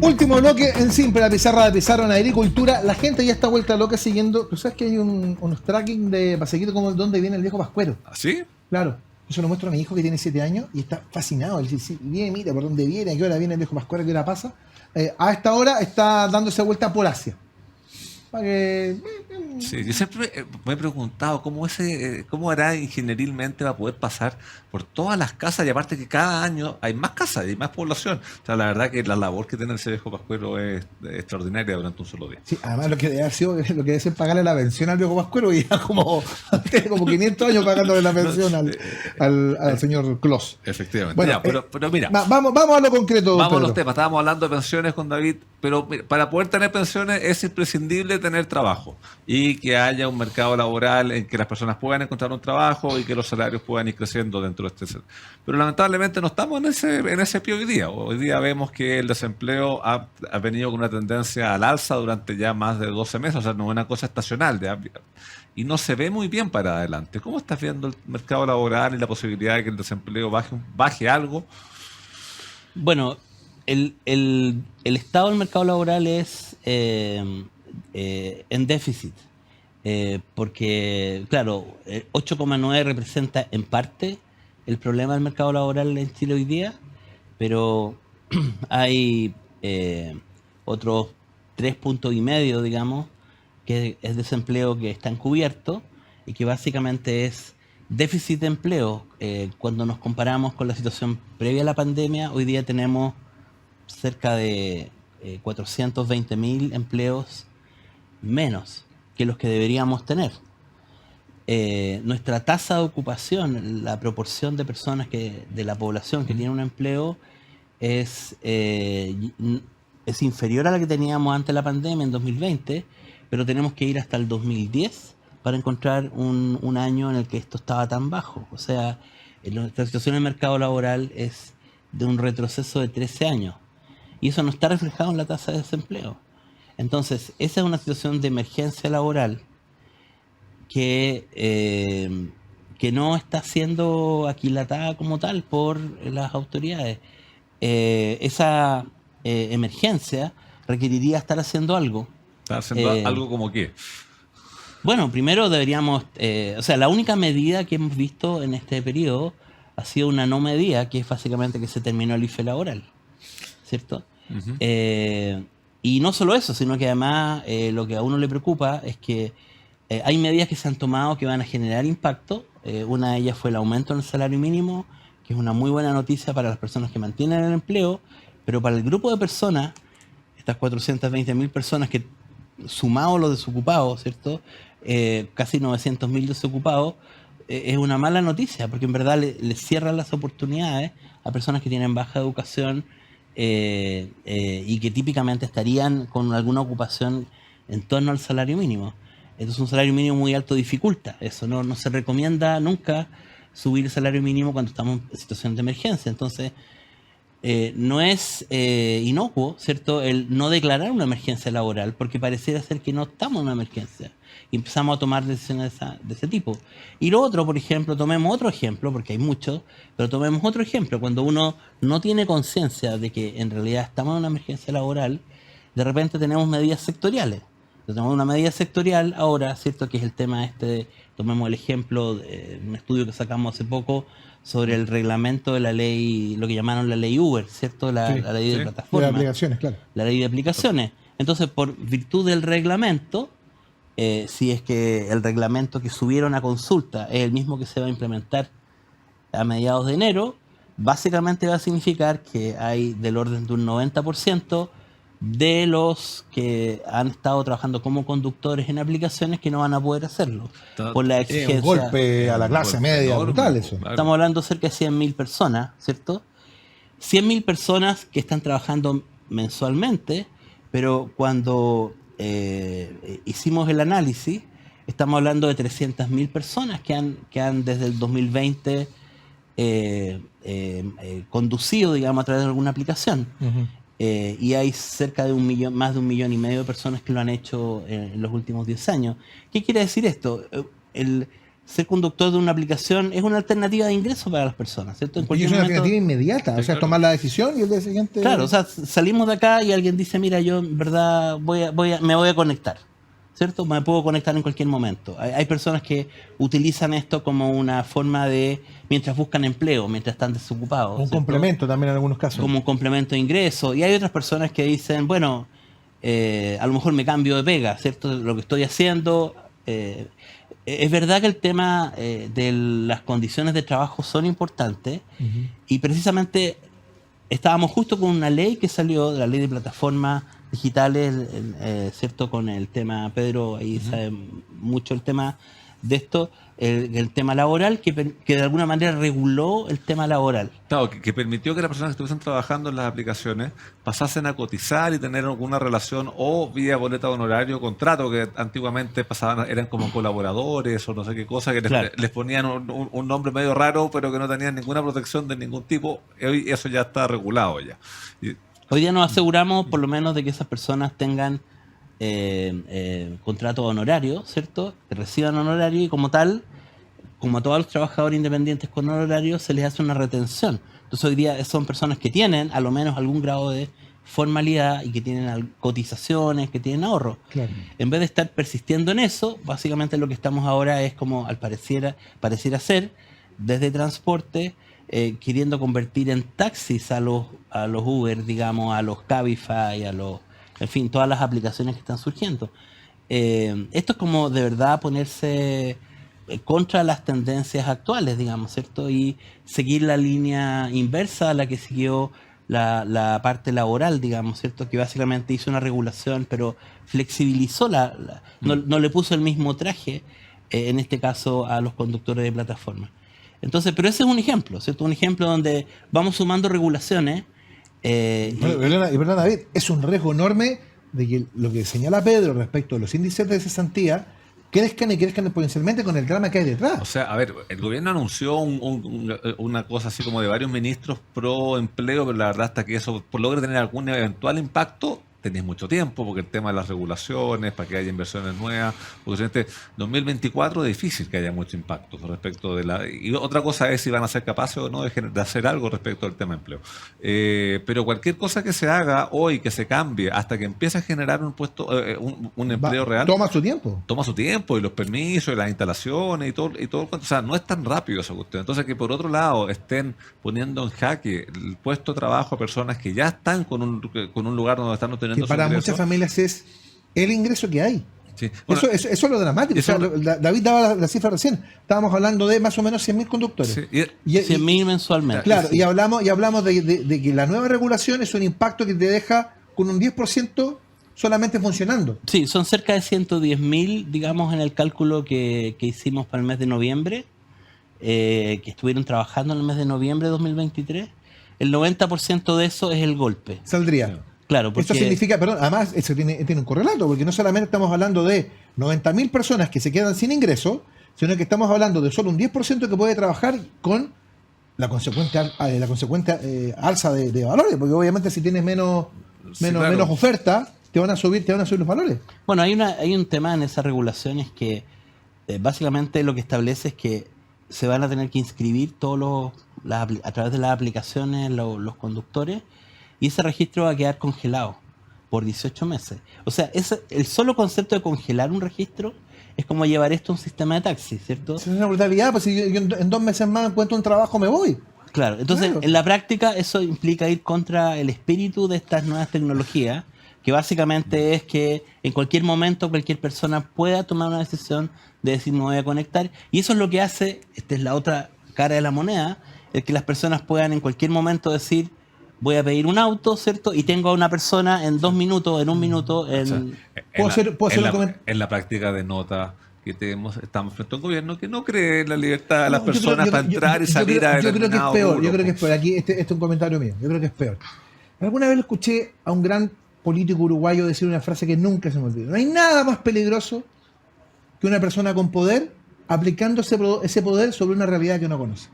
Último bloque en Simple, la pizarra de Pizarro en Agricultura. La gente ya está vuelta loca siguiendo. ¿Tú sabes que hay unos tracking de pasequito como dónde viene el viejo Pascuero? ¿Así? Claro. Yo se lo muestro a mi hijo que tiene 7 años y está fascinado. Él dice, viene, mira por dónde viene, a qué hora viene el viejo Pascuero, a qué hora pasa. A esta hora está dándose vuelta por Asia. Para que... Sí, yo siempre me he preguntado cómo hará ingenierilmente va a poder pasar por todas las casas, y aparte que cada año hay más casas y más población. O sea, la verdad que la labor que tiene ese viejo Pascuero es extraordinaria durante un solo día. Sí, además lo que debe haber sido, lo que debe ser pagarle la pensión al viejo Pascuero, y ya como 500 años pagándole la pensión al señor Clos. Efectivamente. Bueno, Ya, pero mira, vamos a lo concreto, vamos a Pedro. los temas. Estábamos hablando de pensiones con David, pero mira, para poder tener pensiones es imprescindible tener trabajo y que haya un mercado laboral en que las personas puedan encontrar un trabajo y que los salarios puedan ir creciendo dentro de este sector. Pero lamentablemente no estamos en ese pie hoy día. Hoy día vemos que el desempleo ha venido con una tendencia al alza durante ya más de 12 meses, o sea, no es una cosa estacional. Y no se ve muy bien para adelante. ¿Cómo estás viendo el mercado laboral y la posibilidad de que el desempleo baje algo? Bueno, el estado del mercado laboral es en déficit, porque, claro, 8,9 representa en parte el problema del mercado laboral en Chile hoy día, pero hay otros 3,5 puntos, digamos, que es desempleo que está encubierto y que básicamente es déficit de empleo. Cuando nos comparamos con la situación previa a la pandemia, hoy día tenemos cerca de 420.000 empleos menos que los que deberíamos tener. Nuestra tasa de ocupación, la proporción de personas de la población que tiene un empleo es inferior a la que teníamos antes de la pandemia en 2020, pero tenemos que ir hasta el 2010 para encontrar un año en el que esto estaba tan bajo. O sea, nuestra situación en el mercado laboral es de un retroceso de 13 años. Y eso no está reflejado en la tasa de desempleo. Entonces, esa es una situación de emergencia laboral que no está siendo aquilatada como tal por las autoridades. Esa emergencia requeriría estar haciendo algo. ¿Está haciendo algo como qué? Bueno, primero deberíamos... o sea, la única medida que hemos visto en este periodo ha sido una no medida, que es básicamente que se terminó el IFE laboral, ¿cierto? Uh-huh. Y no solo eso, sino que además lo que a uno le preocupa es que hay medidas que se han tomado que van a generar impacto. Una de ellas fue el aumento en el salario mínimo, que es una muy buena noticia para las personas que mantienen el empleo, pero para el grupo de personas, estas 420.000 personas que, sumados los desocupados, ¿cierto? Casi 900.000 desocupados, es una mala noticia, porque en verdad le cierran las oportunidades a personas que tienen baja educación y que típicamente estarían con alguna ocupación en torno al salario mínimo. Entonces un salario mínimo muy alto dificulta eso. No se recomienda nunca subir el salario mínimo cuando estamos en situación de emergencia. Entonces no es inocuo, ¿cierto?, el no declarar una emergencia laboral, porque pareciera ser que no estamos en una emergencia y empezamos a tomar decisiones de ese tipo. Y lo otro, por ejemplo, tomemos otro ejemplo, porque hay muchos, pero tomemos otro ejemplo. Cuando uno no tiene conciencia de que en realidad estamos en una emergencia laboral, de repente tenemos medidas sectoriales. Tenemos una medida sectorial ahora, ¿cierto?, que es el tema tomemos el ejemplo de un estudio que sacamos hace poco sobre el reglamento de la ley, lo que llamaron la ley Uber, ¿cierto? La ley de plataformas. De aplicaciones, claro. La ley de aplicaciones. Entonces, por virtud del reglamento, si es que el reglamento que subieron a consulta es el mismo que se va a implementar a mediados de enero, básicamente va a significar que hay del orden de un 90% de los que han estado trabajando como conductores en aplicaciones que no van a poder hacerlo por la Es exigencia. un golpe a la clase media enorme, brutal eso. claro. Estamos hablando de cerca de 100.000 personas, ¿cierto? 100.000 personas que están trabajando mensualmente, pero cuando hicimos el análisis, estamos hablando de 300.000 personas que han desde el 2020 conducido, digamos, a través de alguna aplicación. Ujú. Y hay cerca de más de 1,5 millones de personas que lo han hecho en los últimos 10 años. ¿Qué quiere decir esto? El ser conductor de una aplicación es una alternativa de ingreso para las personas, ¿cierto? En Y cualquier es una momento, alternativa inmediata, o sea, claro. tomar la decisión y el día siguiente... claro, o sea, salimos de acá y alguien dice, mira, yo en verdad me voy a conectar, ¿cierto? Me puedo conectar en cualquier momento. Hay personas que utilizan esto como una forma de, mientras buscan empleo, mientras están desocupados. un ¿cierto? complemento también en algunos casos. Como un complemento de ingreso. Y hay otras personas que dicen, bueno, a lo mejor me cambio de pega, ¿cierto? Lo que estoy haciendo. Es verdad que el tema de las condiciones de trabajo son importantes Ujú. y precisamente estábamos justo con una ley que salió, de la ley de plataformas digitales, ¿cierto? Con el tema, Pedro ahí sabe mucho el tema de esto, el tema laboral, que de alguna manera reguló el tema laboral. Claro, que permitió que las personas que estuviesen trabajando en las aplicaciones pasasen a cotizar y tener alguna relación o vía boleta de honorario, contrato, que antiguamente pasaban, eran como colaboradores o no sé qué cosa, que Claro. les ponían un nombre medio raro, pero que no tenían ninguna protección de ningún tipo. Hoy eso ya está regulado ya. Y- Hoy día nos aseguramos por lo menos de que esas personas tengan contrato honorario, ¿cierto? Que reciban honorario y como tal, como a todos los trabajadores independientes con honorario, se les hace una retención. Entonces hoy día son personas que tienen a lo menos algún grado de formalidad y que tienen cotizaciones, que tienen ahorro. Claro. En vez de estar persistiendo en eso, básicamente lo que estamos ahora es como pareciera ser desde transporte, queriendo convertir en taxis a los Uber, digamos, a los Cabify, en fin, todas las aplicaciones que están surgiendo. Esto es como de verdad ponerse contra las tendencias actuales, digamos, ¿cierto? Y seguir la línea inversa a la que siguió la parte laboral, digamos, ¿cierto? Que básicamente hizo una regulación, pero flexibilizó no le puso el mismo traje, en este caso, a los conductores de plataforma. Entonces, pero ese es un ejemplo, ¿cierto? Un ejemplo donde vamos sumando regulaciones. Y perdona, David, es un riesgo enorme de que lo que señala Pedro respecto a los índices de cesantía crezcan y crezcan exponencialmente con el drama que hay O detrás. sea, a ver, el gobierno anunció una cosa así como de varios ministros pro empleo, pero la verdad hasta que eso logre tener algún eventual impacto, tenés mucho tiempo, porque el tema de las regulaciones, para que haya inversiones nuevas, porque en 2024 es difícil que haya mucho impacto con respecto de la... Y otra cosa es si van a ser capaces o no de hacer algo respecto al tema de empleo. Pero cualquier cosa que se haga hoy, que se cambie, hasta que empiece a generar un puesto, un empleo real, Toma su tiempo. toma su tiempo, y los permisos, y las instalaciones, y todo el cuento. O sea, no es tan rápido esa cuestión. Entonces, que por otro lado estén poniendo en jaque el puesto de trabajo a personas que ya están con un lugar donde están obteniendo Que su para ingreso. muchas familias es el ingreso que hay. Sí. Bueno, Eso es lo dramático. eso- O sea, David daba la cifra recién. Estábamos hablando de más o menos 100.000 conductores. sí, Y- 100.000 mensualmente. Claro, Sí. y hablamos de que la nueva regulación es un impacto que te deja con un 10% solamente funcionando. Sí, son cerca de 110.000, digamos, en el cálculo que hicimos para el mes de noviembre, que estuvieron trabajando en el mes de noviembre de 2023. El 90% de eso es el golpe. Saldría. Claro, porque Esto significa, perdón, además eso tiene un correlato, porque no solamente estamos hablando de 90.000 personas que se quedan sin ingreso, sino que estamos hablando de solo un 10% que puede trabajar con la consecuente alza de valores, porque obviamente si tienes menos claro. menos oferta, te van a subir los valores. bueno, hay un tema en esa regulación, es que básicamente lo que establece es que se van a tener que inscribir a través de las aplicaciones los conductores, y ese registro va a quedar congelado por 18 meses. O sea, el solo concepto de congelar un registro es como llevar esto a un sistema de taxi, ¿cierto? Es una brutalidad, pues si yo en 2 meses más encuentro un trabajo, me voy. Claro, entonces Claro. en la práctica eso implica ir contra el espíritu de estas nuevas tecnologías, que básicamente es que en cualquier momento cualquier persona pueda tomar una decisión de decir me voy a conectar, y eso es lo que hace, esta es la otra cara de la moneda, el que las personas puedan en cualquier momento decir voy a pedir un auto, ¿cierto? Y tengo a una persona en 2 minutos, en 1 minuto, en... O sea, en la práctica de nota que estamos frente a un gobierno que no cree en la libertad de las personas para entrar y salir a Yo creo que es determinado peor, rubro. yo creo que es peor. Aquí este es un comentario mío, yo creo que es peor. Alguna vez escuché a un gran político uruguayo decir una frase que nunca se me olvidó. No hay nada más peligroso que una persona con poder aplicando ese poder sobre una realidad que no conoce.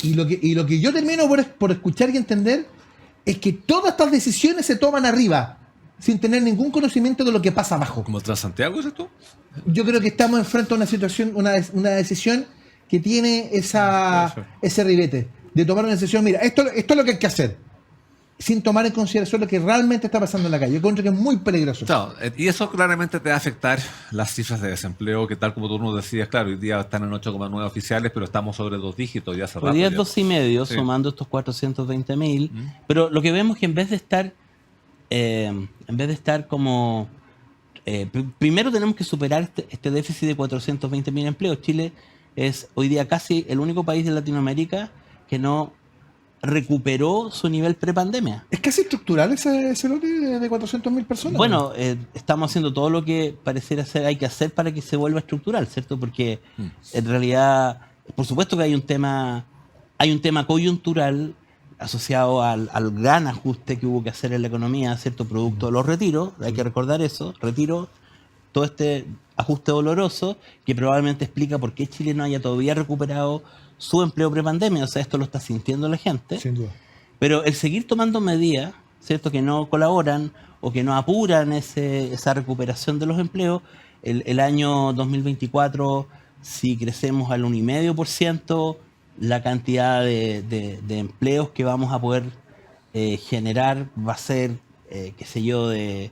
Y lo que yo termino por escuchar y entender es que todas estas decisiones se toman arriba, sin tener ningún conocimiento de lo que pasa abajo. ¿Como Transantiago, es esto? Yo creo que estamos enfrente a una situación, una decisión que tiene ese ribete, de tomar una decisión, mira, esto es lo que hay que hacer, sin tomar en consideración lo que realmente está pasando en la calle. Yo encuentro que es muy peligroso. Claro, y eso claramente te va a afectar las cifras de desempleo, que tal como tú nos decías, claro, hoy día están en 8,9 oficiales, pero estamos sobre 2 dígitos ya hace rato. Hoy día es ya. 2,5, Sí. sumando estos 420.000, pero lo que vemos es que en vez de estar como... primero tenemos que superar este déficit de 420.000 empleos. Chile es hoy día casi el único país de Latinoamérica que no recuperó su nivel prepandemia. Es casi estructural ese lote de 400.000 personas. Bueno, estamos haciendo todo lo que pareciera ser hay que hacer para que se vuelva estructural, ¿cierto? Porque en realidad, por supuesto que hay un tema coyuntural asociado al gran ajuste que hubo que hacer en la economía, ¿cierto? Producto de los retiros, hay que recordar eso, todo este ajuste doloroso que probablemente explica por qué Chile no haya todavía recuperado su empleo prepandemia. O sea, esto lo está sintiendo la gente. Sin duda. Pero el seguir tomando medidas, ¿cierto?, que no colaboran o que no apuran esa recuperación de los empleos, el año 2024, si crecemos al 1,5%, la cantidad de empleos que vamos a poder generar va a ser, qué sé yo, de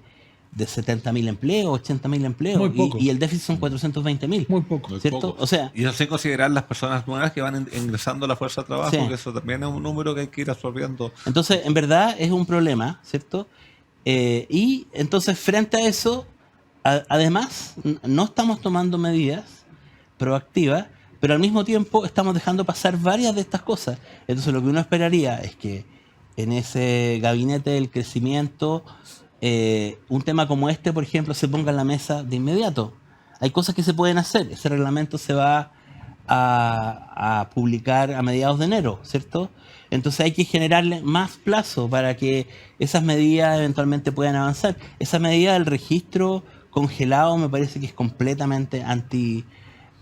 70.000 empleos, 80.000 empleos. Muy poco. Y el déficit son 420.000. Muy poco. Muy ¿Cierto? poco. O sea, y eso sin considerar las personas nuevas que van ingresando a la fuerza de trabajo, Sí. que eso también es un número que hay que ir absorbiendo. entonces, en verdad es un problema, ¿cierto? Y entonces, frente a eso, además, no estamos tomando medidas proactivas, pero al mismo tiempo estamos dejando pasar varias de estas cosas. Entonces, lo que uno esperaría es que en ese gabinete del crecimiento, un tema como este, por ejemplo, se ponga en la mesa de inmediato. Hay cosas que se pueden hacer. Ese reglamento se va a publicar a mediados de enero, ¿cierto? Entonces hay que generarle más plazo para que esas medidas eventualmente puedan avanzar. Esa medida del registro congelado me parece que es completamente anti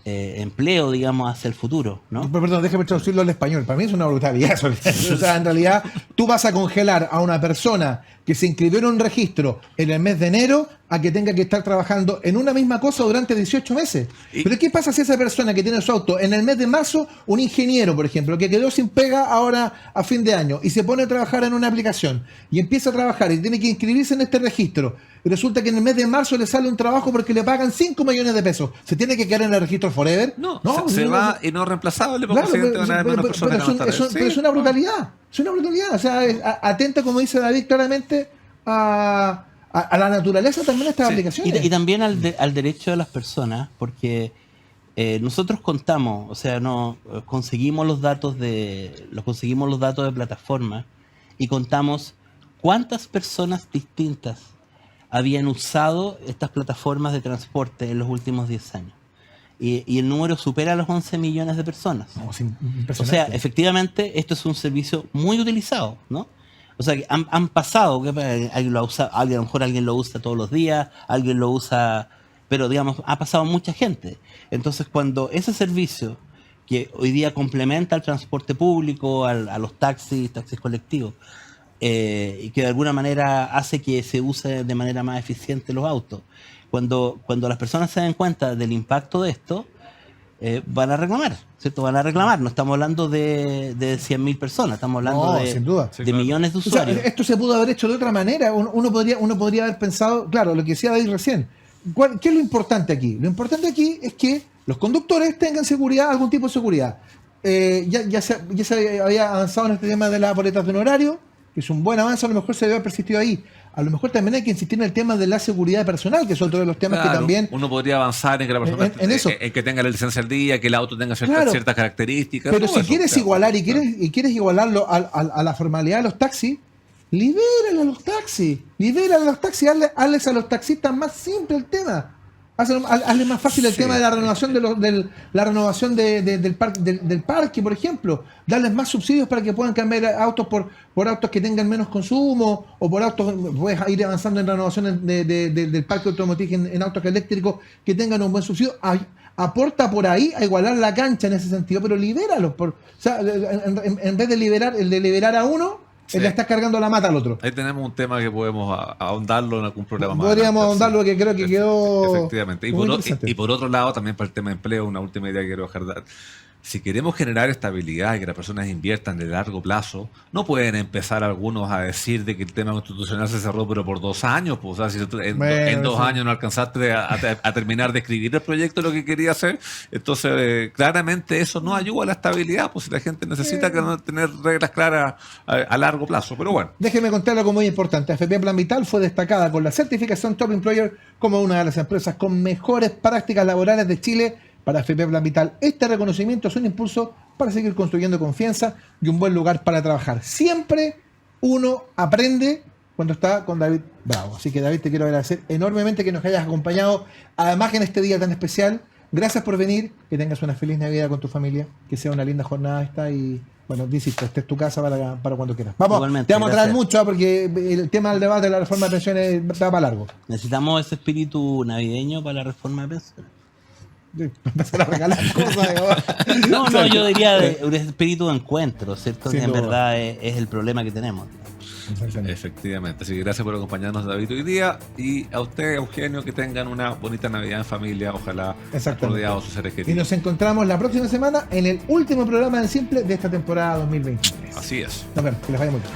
empleo, digamos, hacia el futuro, ¿no? Perdón, déjame traducirlo al español. Para mí es una brutalidad. O sea, en realidad, tú vas a congelar a una persona que se inscribió en un registro en el mes de enero a que tenga que estar trabajando en una misma cosa durante 18 meses. Pero ¿qué pasa si esa persona que tiene su auto en el mes de marzo, un ingeniero, por ejemplo, que quedó sin pega ahora a fin de año y se pone a trabajar en una aplicación y empieza a trabajar y tiene que inscribirse en este registro y resulta que en el mes de marzo le sale un trabajo porque le pagan 5 millones de pesos? ¿Se tiene que quedar en el registro forever? No, se va y no es reemplazable, porque Claro, van a haber menos personas que van a estar. pero es una brutalidad. Es una brutalidad. O sea, atenta, como dice David, claramente a la naturaleza también de estas Sí. aplicaciones. Y también al derecho de las personas, porque nosotros contamos, o sea, conseguimos los datos de plataforma y contamos cuántas personas distintas habían usado estas plataformas de transporte en los últimos 10 años. Y el número supera los 11 millones de personas. No, es O impresionante. sea, efectivamente, esto es un servicio muy utilizado, ¿no? O sea, que han pasado, que alguien lo ha usado, a lo mejor alguien lo usa todos los días, alguien lo usa, pero digamos, ha pasado mucha gente. Entonces, cuando ese servicio, que hoy día complementa al transporte público, a los taxis colectivos, y que de alguna manera hace que se use de manera más eficiente los autos, cuando las personas se den cuenta del impacto de esto, van a reclamar, ¿cierto? Van a reclamar. No estamos hablando de 100.000 personas, estamos hablando sin duda. Sí, de claro. millones de O sea, usuarios. esto se pudo haber hecho de otra manera. Uno podría haber pensado, claro, lo que decía David recién. ¿Qué es lo importante aquí? Lo importante aquí es que los conductores tengan seguridad, algún tipo de seguridad. Ya se había avanzado en este tema de las boletas de honorario. que es un buen avance, a lo mejor se debe haber persistido ahí. A lo mejor también hay que insistir en el tema de la seguridad personal, que es otro de los temas que también... Uno podría avanzar en que la persona en eso. En que tenga la licencia al día, que el auto tenga ciertas características. Pero si eso, quieres claro, igualar claro. y quieres igualarlo a la formalidad de los taxis, libérale a los taxis. Libérale a los taxis, hazles a los taxistas más simple el tema. Hazle más fácil el tema de la renovación del parque, por ejemplo. Darles más subsidios para que puedan cambiar autos por autos que tengan menos consumo, o por autos, puedes ir avanzando en renovación del parque automotriz en autos eléctricos que tengan un buen subsidio. Aporta por ahí a igualar la cancha en ese sentido, pero libéralos. O sea, en vez de liberar a uno, le estás cargando la mata al otro. Ahí tenemos un tema que podemos ahondarlo en algún programa más. Podríamos ahondarlo, que creo que quedó... Efectivamente. Y por otro lado, también para el tema de empleo, una última idea que quiero dejar. Si queremos generar estabilidad y que las personas inviertan de largo plazo, no pueden empezar algunos a decir de que el tema constitucional se cerró pero por 2 años. Pues, o sea, si en 2 años no alcanzaste a terminar de escribir el proyecto lo que quería hacer, entonces claramente eso no ayuda a la estabilidad, pues si la gente necesita tener reglas claras a largo plazo. Pero bueno. Déjeme contar algo muy importante. AFP Plan Vital fue destacada con la certificación Top Employer como una de las empresas con mejores prácticas laborales de Chile. Para AFP Plan Vital, este reconocimiento es un impulso para seguir construyendo confianza y un buen lugar para trabajar. Siempre uno aprende cuando está con David Bravo. Así que, David, te quiero agradecer enormemente que nos hayas acompañado, además en este día tan especial. Gracias por venir, que tengas una feliz Navidad con tu familia, que sea una linda jornada esta y, bueno, insisto, esta es tu casa para cuando quieras. Vamos, igualmente, te vamos a traer gracias. mucho porque el tema del debate de la reforma de pensiones va para largo. Necesitamos ese espíritu navideño para la reforma de pensiones. Empezar a regalar cosas. No, yo diría un espíritu de encuentro, ¿cierto? Sin Que en duda. verdad es el problema que tenemos. Efectivamente. Así que gracias por acompañarnos, David, hoy día. Y a usted, Eugenio, que tengan una bonita Navidad en familia. Ojalá rodeados de sus seres Y queridos. nos encontramos la próxima semana en el último programa en Simple de esta temporada 2023. Así es. Nos vemos, que les vaya muy bien.